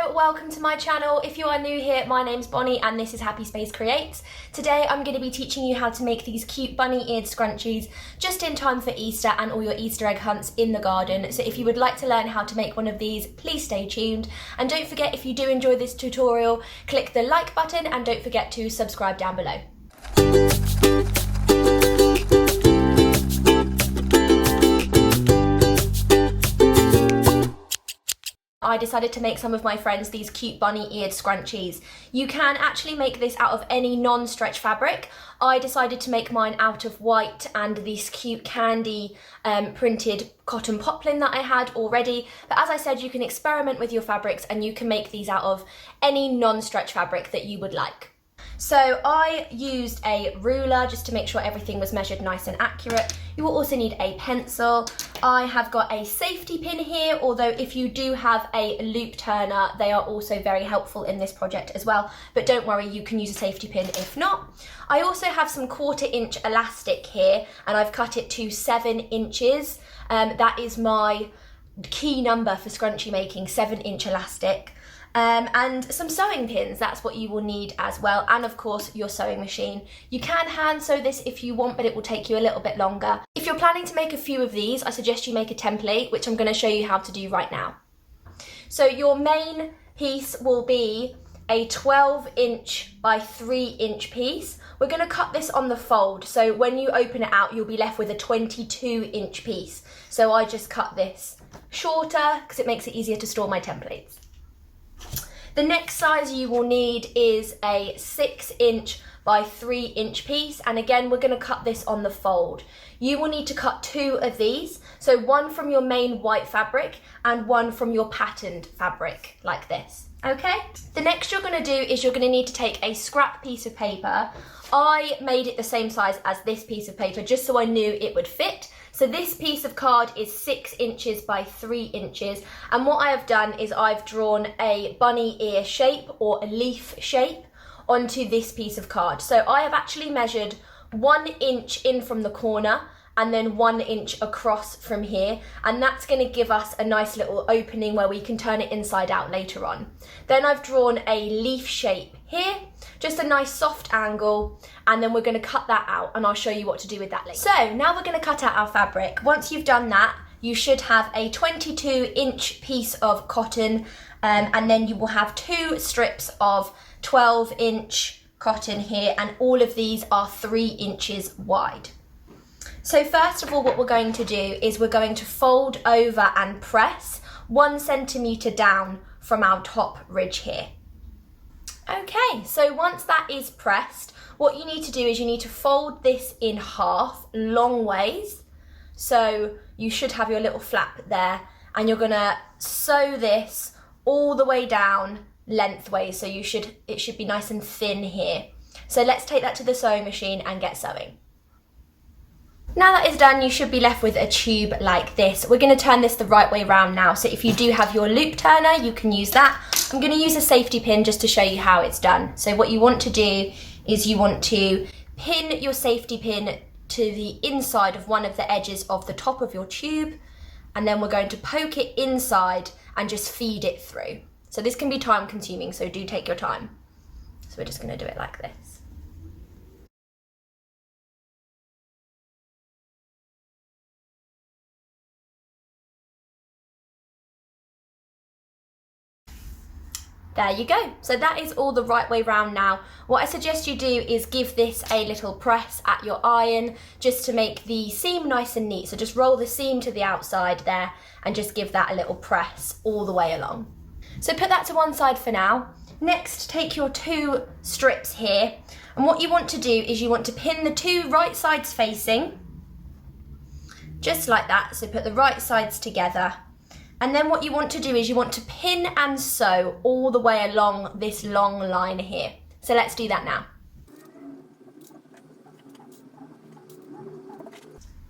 Hello, welcome to my channel. If you are new here, my name's Bonnie and this is Happy Space Creates. Today I'm going to be teaching you how to make these cute bunny-eared scrunchies just in time for Easter and all your Easter egg hunts in the garden. So if you would like to learn how to make one of these, please stay tuned. And don't forget, if you do enjoy this tutorial, click the like button and don't forget to subscribe down below. I decided to make some of my friends these cute bunny-eared scrunchies. You can actually make this out of any non-stretch fabric. I decided to make mine out of white and this cute candy printed cotton poplin that I had already. But as I said, you can experiment with your fabrics and you can make these out of any non-stretch fabric that you would like. So I used a ruler just to make sure everything was measured nice and accurate. You will also need a pencil. I have got a safety pin here, although if you do have a loop turner, they are also very helpful in this project as well. But don't worry, you can use a safety pin if not. I also have some 1/4 inch elastic here and I've cut it to 7 inches. That is my key number for scrunchie making, 7-inch elastic. And some sewing pins, that's what you will need as well, and of course your sewing machine. You can hand sew this if you want, but it will take you a little bit longer. If you're planning to make a few of these, I suggest you make a template, which I'm going to show you how to do right now. So your main piece will be a 12-inch by 3-inch piece. We're going to cut this on the fold, so when you open it out you'll be left with a 22-inch piece. So I just cut this shorter because it makes it easier to store my templates. The next size you will need is a 6-inch by 3-inch piece, and again we're going to cut this on the fold. You will need to cut 2 of these, so one from your main white fabric and one from your patterned fabric, like this. Okay? The next you're going to do is you're going to need to take a scrap piece of paper. I made it the same size as this piece of paper just so I knew it would fit. So this piece of card is 6 inches by 3 inches, and what I have done is I've drawn a bunny ear shape or a leaf shape onto this piece of card. So I have actually measured 1 inch in from the corner and then 1 inch across from here, and that's going to give us a nice little opening where we can turn it inside out later on. Then I've drawn a leaf shape here, just a nice soft angle, and then we're going to cut that out and I'll show you what to do with that later. So now we're going to cut out our fabric. Once you've done that, you should have a 22-inch piece of cotton, and then you will have 2 strips of 12-inch cotton here, and all of these are 3 inches wide. So first of all, what we're going to do is we're going to fold over and press 1 centimetre down from our top ridge here. Okay, so once that is pressed, what you need to do is you need to fold this in half, long ways. So you should have your little flap there, and you're gonna sew this all the way down lengthways, so it should be nice and thin here. So let's take that to the sewing machine and get sewing. Now that is done, you should be left with a tube like this. We're going to turn this the right way around now, so if you do have your loop turner, you can use that. I'm going to use a safety pin just to show you how it's done. So what you want to do is you want to pin your safety pin to the inside of one of the edges of the top of your tube, and then we're going to poke it inside and just feed it through. So this can be time consuming, so do take your time. So we're just going to do it like this. There you go. So that is all the right way round now. What I suggest you do is give this a little press at your iron just to make the seam nice and neat. So just roll the seam to the outside there and just give that a little press all the way along. So put that to one side for now. Next, take your 2 strips here, and what you want to do is you want to pin the 2 right sides facing, just like that. So put the right sides together. And then what you want to do is you want to pin and sew all the way along this long line here. So let's do that now.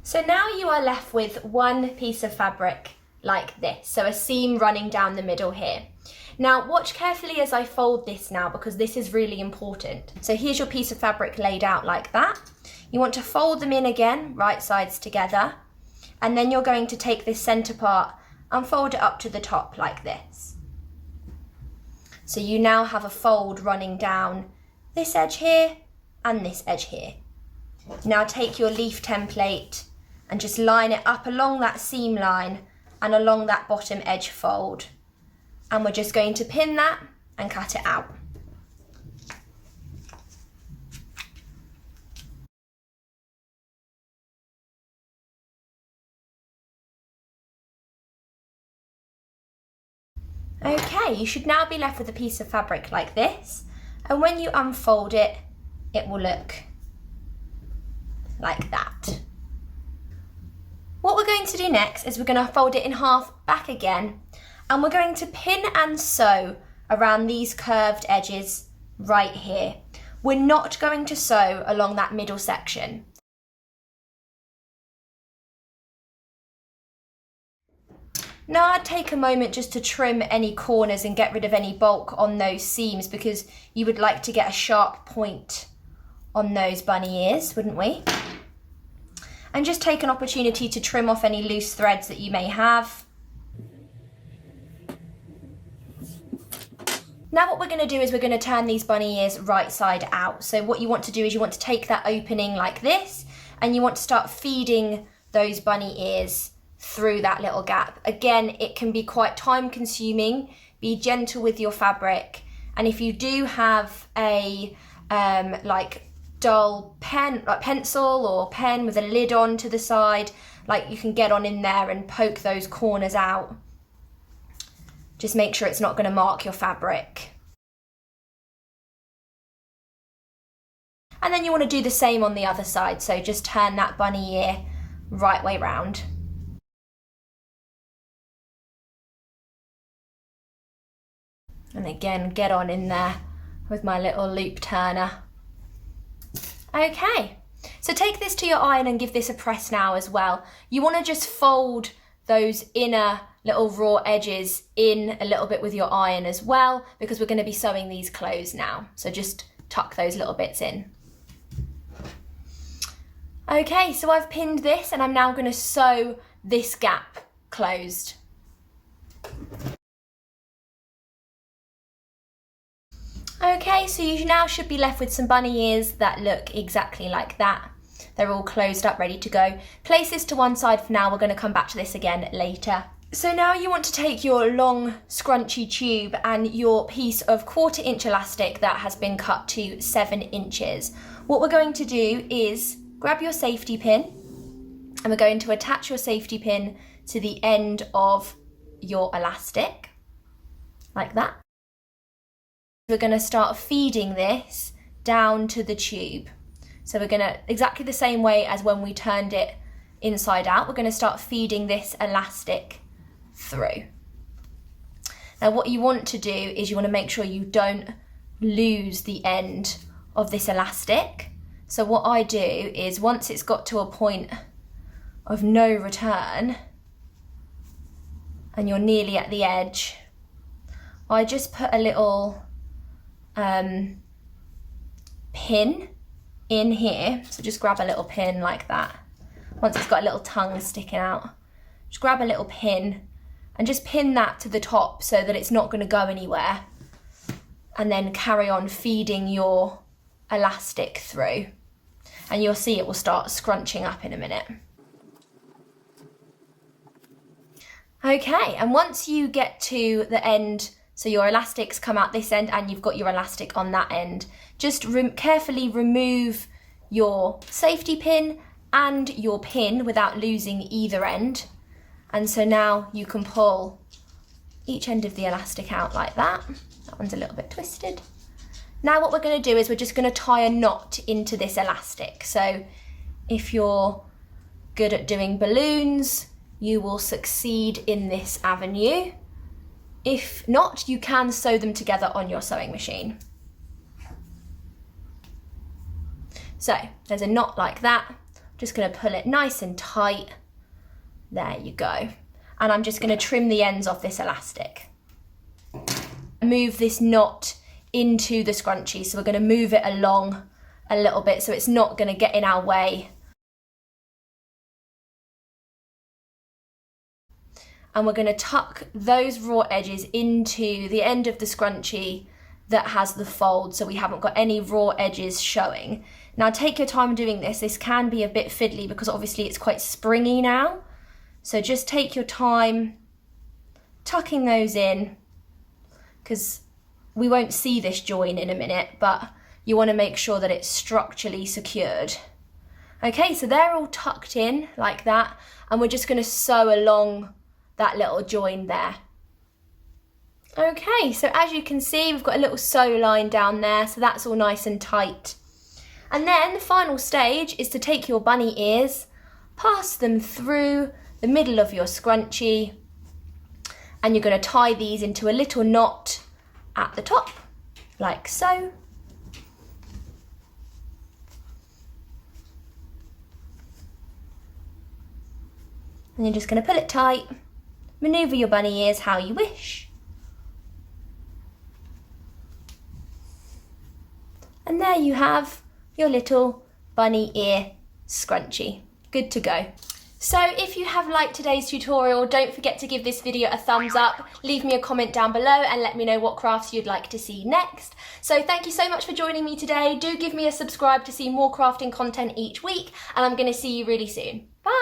So now you are left with one piece of fabric like this. So a seam running down the middle here. Now watch carefully as I fold this now, because this is really important. So here's your piece of fabric laid out like that. You want to fold them in again, right sides together. And then you're going to take this center part and fold it up to the top like this. So you now have a fold running down this edge here and this edge here. Now take your leaf template and just line it up along that seam line and along that bottom edge fold. And we're just going to pin that and cut it out. Okay, you should now be left with a piece of fabric like this, and when you unfold it, it will look like that. What we're going to do next is we're going to fold it in half back again, and we're going to pin and sew around these curved edges right here. We're not going to sew along that middle section. Now I'd take a moment just to trim any corners and get rid of any bulk on those seams, because you would like to get a sharp point on those bunny ears, wouldn't we? And just take an opportunity to trim off any loose threads that you may have. Now what we're going to do is we're going to turn these bunny ears right side out. So what you want to do is you want to take that opening like this, and you want to start feeding those bunny ears through that little gap. Again, it can be quite time consuming. Be gentle with your fabric, and if you do have a like dull pen, like pencil or pen with a lid on to the side, like you can get on in there and poke those corners out. Just make sure it's not going to mark your fabric. And then you want to do the same on the other side, so just turn that bunny ear right way round. And again, get on in there with my little loop turner. Okay, so take this to your iron and give this a press now as well. You want to just fold those inner little raw edges in a little bit with your iron as well, because we're going to be sewing these closed now. So just tuck those little bits in. Okay, so I've pinned this and I'm now going to sew this gap closed. Okay, so you now should be left with some bunny ears that look exactly like that. They're all closed up, ready to go. Place this to one side for now. We're going to come back to this again later. So now you want to take your long scrunchy tube and your piece of 1/4 inch elastic that has been cut to 7 inches. What we're going to do is grab your safety pin, and we're going to attach your safety pin to the end of your elastic, like that. We're going to start feeding this down to the tube. So we're going to, exactly the same way as when we turned it inside out, we're going to start feeding this elastic through. Now what you want to do is you want to make sure you don't lose the end of this elastic. So what I do is, once it's got to a point of no return and you're nearly at the edge, I just put a little pin in here. So just grab a little pin like that. Once it's got a little tongue sticking out, just grab a little pin and just pin that to the top so that it's not going to go anywhere, and then carry on feeding your elastic through, and you'll see it will start scrunching up in a minute. Okay, and once you get to the end, so your elastics come out this end and you've got your elastic on that end, just carefully remove your safety pin and your pin without losing either end. And so now you can pull each end of the elastic out like that. That one's a little bit twisted. Now what we're going to do is we're just going to tie a knot into this elastic. So if you're good at doing balloons, you will succeed in this avenue. If not, you can sew them together on your sewing machine. So there's a knot like that. I'm just going to pull it nice and tight. There you go. And I'm just going to trim the ends of this elastic. Move this knot into the scrunchie. So we're going to move it along a little bit so it's not going to get in our way. and we're going to tuck those raw edges into the end of the scrunchie that has the fold, so we haven't got any raw edges showing. Now take your time doing this. This can be a bit fiddly because obviously it's quite springy now. So just take your time tucking those in, because we won't see this join in a minute, but you want to make sure that it's structurally secured. Okay, so they're all tucked in like that, and we're just going to sew along that little join there. Okay, so as you can see, we've got a little sew line down there, so that's all nice and tight. And then the final stage is to take your bunny ears, pass them through the middle of your scrunchie, and you're going to tie these into a little knot at the top, like so. And you're just going to pull it tight, manoeuvre your bunny ears how you wish. And there you have your little bunny ear scrunchie. Good to go. So if you have liked today's tutorial, don't forget to give this video a thumbs up, leave me a comment down below and let me know what crafts you'd like to see next. So thank you so much for joining me today. Do give me a subscribe to see more crafting content each week, and I'm going to see you really soon. Bye!